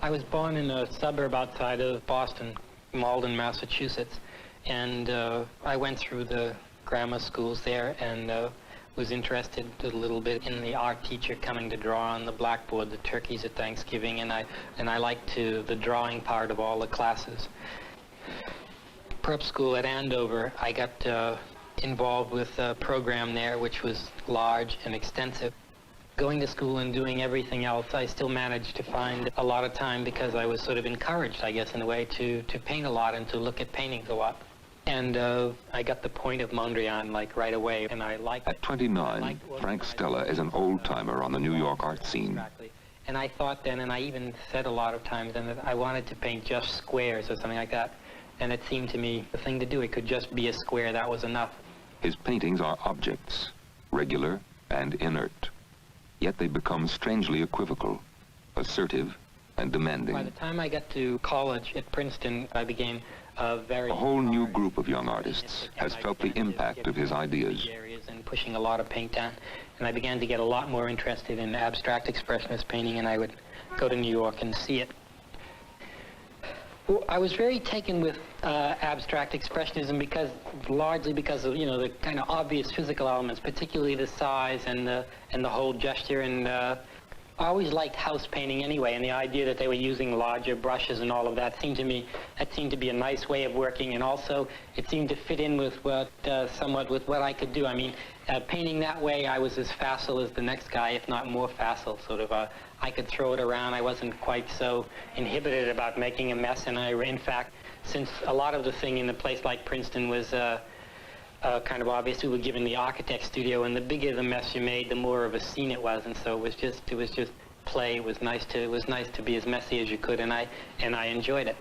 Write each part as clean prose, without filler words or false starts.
I was born in a suburb outside of Boston, Malden, Massachusetts, and I went through the grammar schools there and was interested a little bit in the art teacher coming to draw on the blackboard the turkeys at Thanksgiving, and I liked the drawing part of all the classes. Prep school at Andover, I got involved with a program there which was large and extensive. Going to school and doing everything else, I still managed to find a lot of time because I was sort of encouraged, I guess, in a way, to paint a lot and to look at paintings a lot. And I got the point of Mondrian, like, right away, and I liked it. At 29, Frank Stella is an old-timer on the New York art scene. And I thought then, and I even said a lot of times then, that I wanted to paint just squares or something like that. And it seemed to me the thing to do. It could just be a square. That was enough. His paintings are objects, regular and inert. Yet they become strangely equivocal, assertive and demanding. By the time I got to college at Princeton, I became a whole new group of young artists has felt the impact of his ideas. And pushing a lot of paint down. And I began to get a lot more interested in abstract expressionist painting, and I would go to New York and see it. Well, I was very taken with abstract expressionism largely because of, you know, the kind of obvious physical elements, particularly the size and the whole gesture. And I always liked house painting anyway, and the idea that they were using larger brushes and all of that seemed to be a nice way of working, and also it seemed to fit in with somewhat with what I could do. I mean, painting that way, I was as facile as the next guy, if not more facile, sort of. I could throw it around. I wasn't quite so inhibited about making a mess, and in fact, since a lot of the thing in a place like Princeton was kind of obvious, we were given the architect studio, and the bigger the mess you made, the more of a scene it was, and so it was just play. It was nice to be as messy as you could, and I enjoyed it.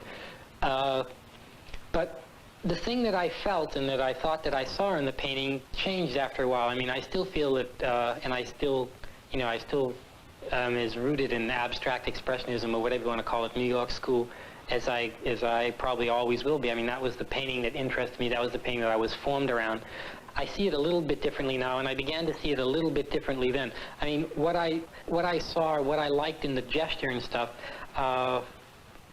But the thing that I felt and that I thought that I saw in the painting changed after a while. I mean, I still feel that, and I still is rooted in abstract expressionism, or whatever you want to call it, New York school, as I probably always will be. I mean, that was the painting that interested me. That was the painting that I was formed around. I see it a little bit differently now, and I began to see it a little bit differently then. I mean, what I saw, what I liked in the gesture and stuff,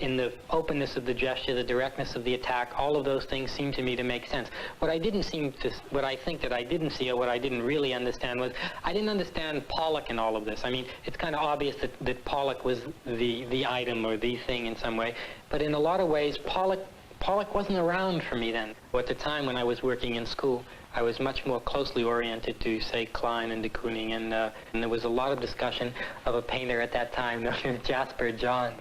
in the openness of the gesture, the directness of the attack, all of those things seemed to me to make sense. What I think that I didn't see, or what I didn't really understand, was I didn't understand Pollock in all of this. I mean, it's kind of obvious that Pollock was the item or the thing in some way, but in a lot of ways, Pollock wasn't around for me then. At the time when I was working in school, I was much more closely oriented to, say, Klein and de Kooning, and there was a lot of discussion of a painter at that time known as Jasper Johns.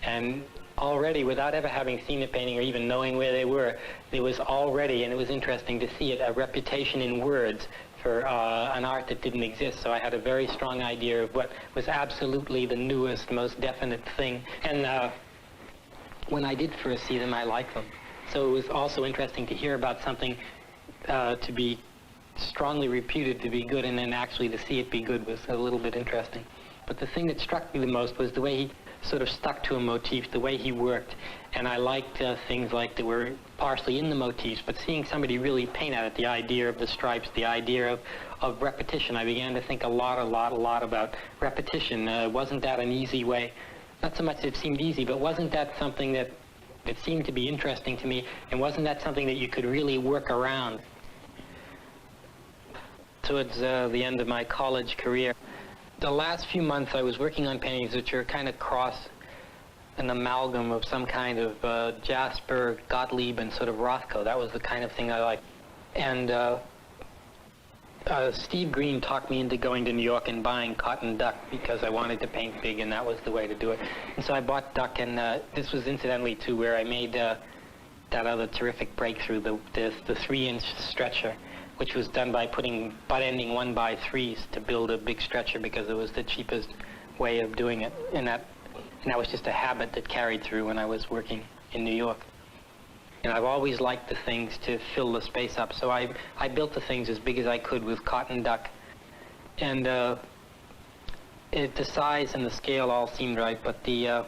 And already, without ever having seen a painting or even knowing where they were, there was already, and it was interesting to see it, a reputation in words for an art that didn't exist. So I had a very strong idea of what was absolutely the newest, most definite thing. And when I did first see them, I liked them. So it was also interesting to hear about something to be strongly reputed to be good, and then actually to see it be good was a little bit interesting. But the thing that struck me the most was the way he sort of stuck to a motif, the way he worked. And I liked things like that were partially in the motifs, but seeing somebody really paint at it, the idea of the stripes, the idea of repetition. I began to think a lot about repetition. Wasn't that an easy way? Not so much that it seemed easy, but wasn't that something that seemed to be interesting to me, and wasn't that something that you could really work around? Towards the end of my college career, the last few months I was working on paintings which are kind of an amalgam of some kind of Jasper, Gottlieb, and sort of Rothko. That was the kind of thing I liked. And Steve Green talked me into going to New York and buying Cotton Duck because I wanted to paint big, and that was the way to do it. And so I bought Duck, and this was incidentally too where I made that other terrific breakthrough, the 3-inch stretcher, which was done by putting butt-ending 1x3s to build a big stretcher because it was the cheapest way of doing it. And that was just a habit that carried through when I was working in New York. And I've always liked the things to fill the space up, so I built the things as big as I could with Cotton Duck. And the size and the scale all seemed right, but the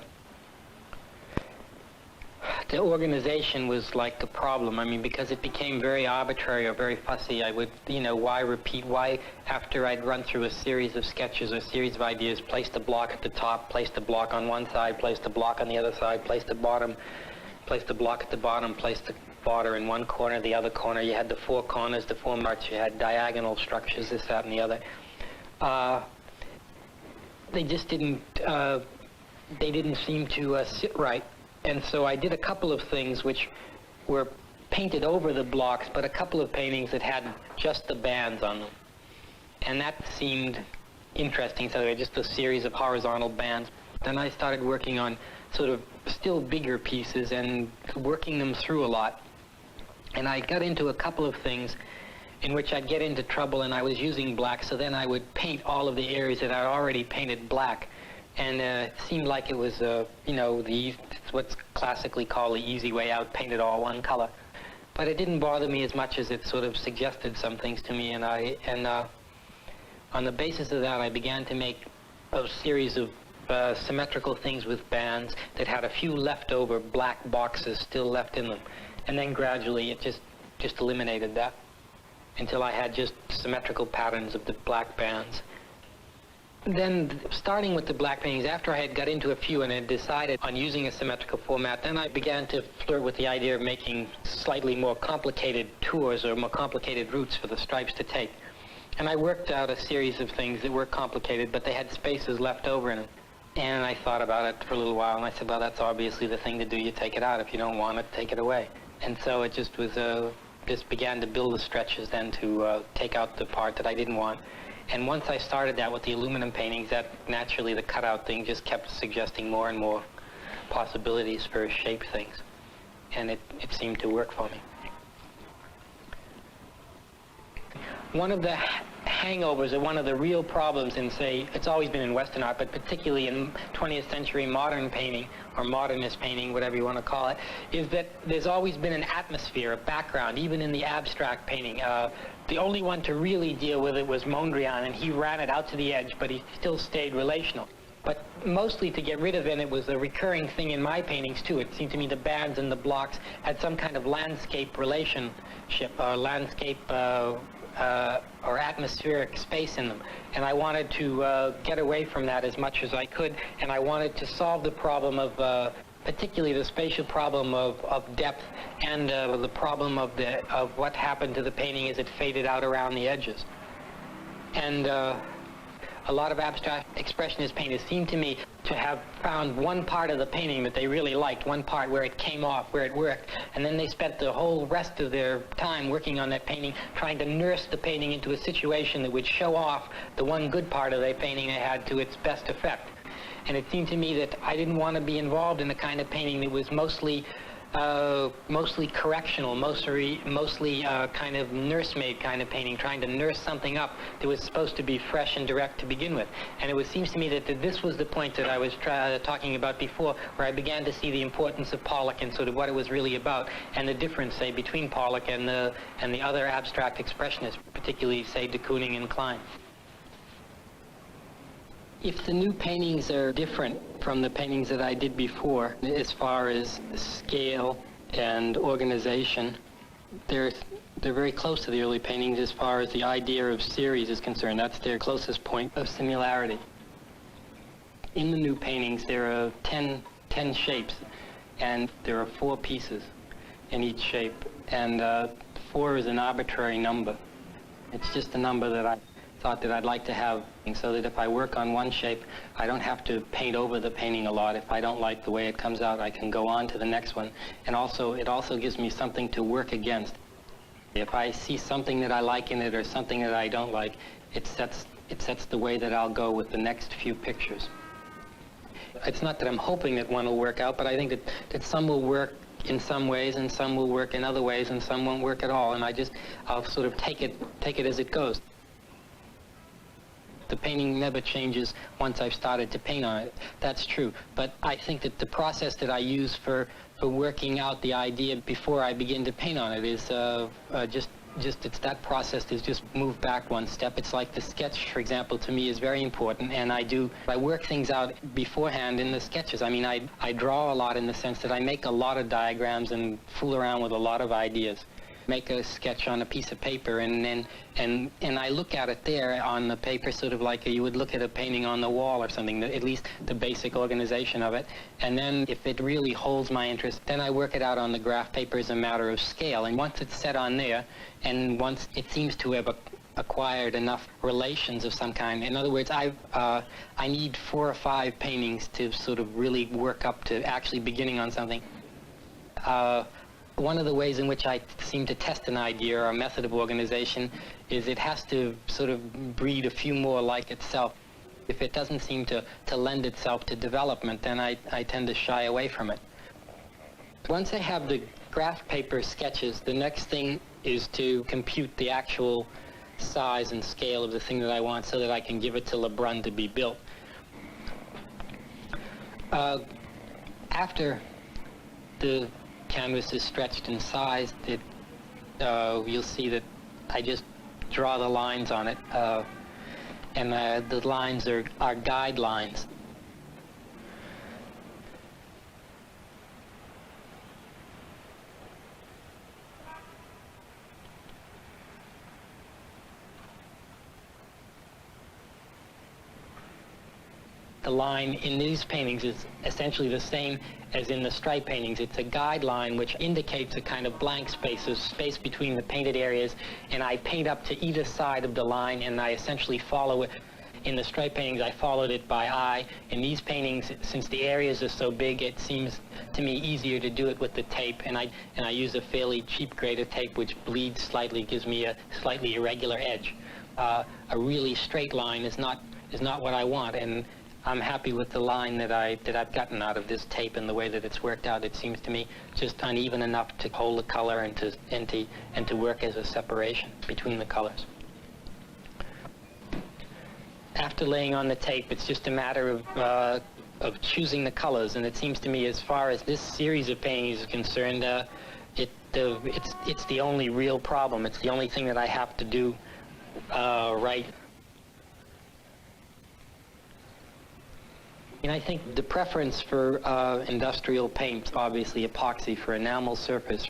the organization was like a problem. I mean, because it became very arbitrary or very fussy. I would, why repeat? Why, after I'd run through a series of sketches or a series of ideas, place the block at the top, place the block on one side, place the block on the other side, place the bottom, place the block at the bottom, place the border in one corner, the other corner. You had the four corners, the four marks. You had diagonal structures, this, that, and the other. They just didn't. They didn't seem to sit right. And so I did a couple of things which were painted over the blocks, but a couple of paintings that had just the bands on them. And that seemed interesting, so they were just a series of horizontal bands. Then I started working on sort of still bigger pieces and working them through a lot. And I got into a couple of things in which I'd get into trouble, and I was using black, so then I would paint all of the areas that I'd already painted black. And it seemed like it was, what's classically called the easy way out, paint it all one color. But it didn't bother me as much as it sort of suggested some things to me, and on the basis of that, I began to make a series of symmetrical things with bands that had a few leftover black boxes still left in them. And then gradually it just eliminated that until I had just symmetrical patterns of the black bands. Then, starting with the black paintings, after I had got into a few and had decided on using a symmetrical format, then I began to flirt with the idea of making slightly more complicated tours or more complicated routes for the stripes to take. And I worked out a series of things that were complicated, but they had spaces left over in them. And I thought about it for a little while, and I said, well, that's obviously the thing to do. You take it out. If you don't want it, take it away. And so it just was, just began to build the stretches then to take out the part that I didn't want. And once I started that with the aluminum paintings, that naturally the cutout thing just kept suggesting more and more possibilities for shape things. And it seemed to work for me. One of the hangovers, or one of the real problems in, say, it's always been in Western art, but particularly in 20th century modern painting, or modernist painting, whatever you want to call it, is that there's always been an atmosphere, a background, even in the abstract painting. The only one to really deal with it was Mondrian, and he ran it out to the edge, but he still stayed relational. But mostly to get rid of it, it was a recurring thing in my paintings too. It seemed to me the bands and the blocks had some kind of landscape relationship, or landscape or atmospheric space in them. And I wanted to get away from that as much as I could, and I wanted to solve the problem of particularly the spatial problem of depth and the problem of what happened to the painting as it faded out around the edges. And a lot of abstract expressionist painters seem to me to have found one part of the painting that they really liked, one part where it came off, where it worked, and then they spent the whole rest of their time working on that painting, trying to nurse the painting into a situation that would show off the one good part of the painting they had to its best effect. And it seemed to me that I didn't want to be involved in the kind of painting that was mostly correctional, mostly kind of nursemaid kind of painting, trying to nurse something up that was supposed to be fresh and direct to begin with. And it seems to me that this was the point that I was talking about before, where I began to see the importance of Pollock and sort of what it was really about, and the difference, say, between Pollock and the other abstract expressionists, particularly, say, de Kooning and Klein. If the new paintings are different from the paintings that I did before, as far as scale and organization, they're very close to the early paintings as far as the idea of series is concerned. That's their closest point of similarity. In the new paintings, there are 10 shapes, and there are 4 pieces in each shape, and 4 is an arbitrary number. It's just a number that I thought that I'd like to have, so that if I work on one shape, I don't have to paint over the painting a lot. If I don't like the way it comes out, I can go on to the next one. And also, it also gives me something to work against. If I see something that I like in it or something that I don't like, it sets the way that I'll go with the next few pictures. It's not that I'm hoping that one will work out, but I think that some will work in some ways, and some will work in other ways, and some won't work at all. And I'll sort of take it as it goes. The painting never changes once I've started to paint on it. That's true. But I think that the process that I use for working out the idea before I begin to paint on it is just it's that process is just move back one step. It's like the sketch, for example, to me is very important, and I work things out beforehand in the sketches. I mean, I draw a lot in the sense that I make a lot of diagrams and fool around with a lot of ideas. Make a sketch on a piece of paper, and I look at it there on the paper sort of like you would look at a painting on the wall or something, at least the basic organization of it. And then if it really holds my interest, then I work it out on the graph paper as a matter of scale. And once it's set on there, and once it seems to have acquired enough relations of some kind, in other words, I need 4 or 5 paintings to sort of really work up to actually beginning on something. One of the ways in which I seem to test an idea or a method of organization is it has to sort of breed a few more like itself. If it doesn't seem to lend itself to development, then I tend to shy away from it. Once I have the graph paper sketches, the next thing is to compute the actual size and scale of the thing that I want so that I can give it to Lebrun to be built. After the canvas is stretched and sized, you'll see that I just draw the lines on it, and the lines are guidelines. The line in these paintings is essentially the same as in the stripe paintings. It's a guideline which indicates a kind of blank space, a space between the painted areas, and I paint up to either side of the line, and I essentially follow it. In the stripe paintings, I followed it by eye. In these paintings, since the areas are so big, it seems to me easier to do it with the tape, and I use a fairly cheap grade of tape which bleeds slightly, gives me a slightly irregular edge. A really straight line is not what I want, and I'm happy with the line that I've gotten out of this tape and the way that it's worked out. It seems to me just uneven enough to hold the color and to work as a separation between the colors. After laying on the tape, it's just a matter of choosing the colors, and it seems to me, as far as this series of paintings is concerned, it's the only real problem. It's the only thing that I have to do right. And I think the preference for industrial paints, obviously epoxy for enamel surface.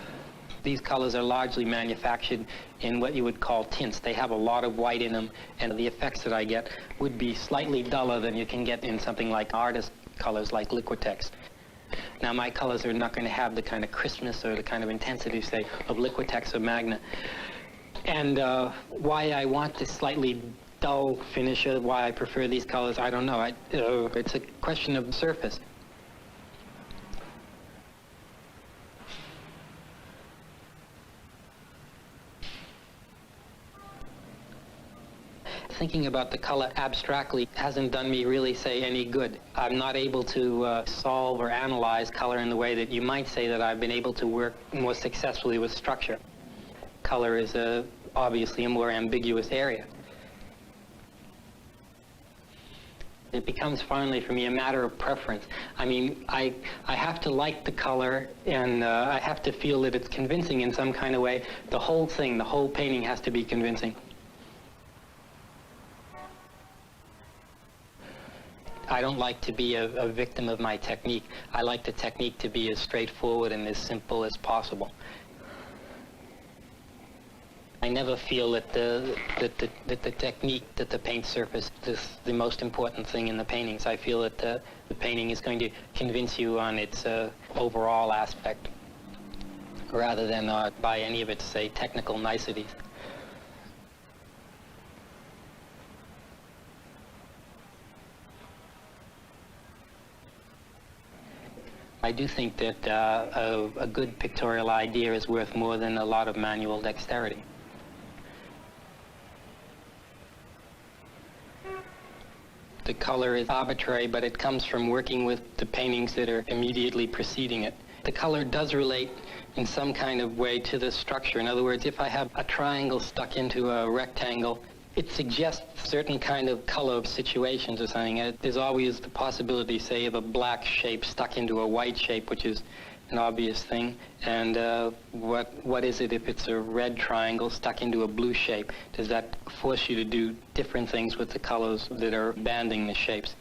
These colors are largely manufactured in what you would call tints. They have a lot of white in them, and the effects that I get would be slightly duller than you can get in something like artist colors like Liquitex. Now, my colors are not going to have the kind of crispness or the kind of intensity, say, of Liquitex or Magna. And why I want this slightly dull finish, why I prefer these colors, I don't know. It's a question of surface. Thinking about the color abstractly hasn't done me really, say, any good. I'm not able to solve or analyze color in the way that you might say that I've been able to work more successfully with structure. Color is obviously a more ambiguous area. It becomes finally, for me, a matter of preference. I mean, I have to like the color, and I have to feel that it's convincing in some kind of way. The whole thing, the whole painting has to be convincing. I don't like to be a victim of my technique. I like the technique to be as straightforward and as simple as possible. I never feel that the technique, that the paint surface is the most important thing in the paintings. I feel that the painting is going to convince you on its overall aspect, rather than by any of its, say, technical niceties. I do think that a good pictorial idea is worth more than a lot of manual dexterity. The color is arbitrary, but it comes from working with the paintings that are immediately preceding it. The color does relate in some kind of way to the structure. In other words, if I have a triangle stuck into a rectangle, it suggests certain kind of color situations or something. There's always the possibility, say, of a black shape stuck into a white shape, which is an obvious thing, and what is it if it's a red triangle stuck into a blue shape? Does that force you to do different things with the colors that are banding the shapes?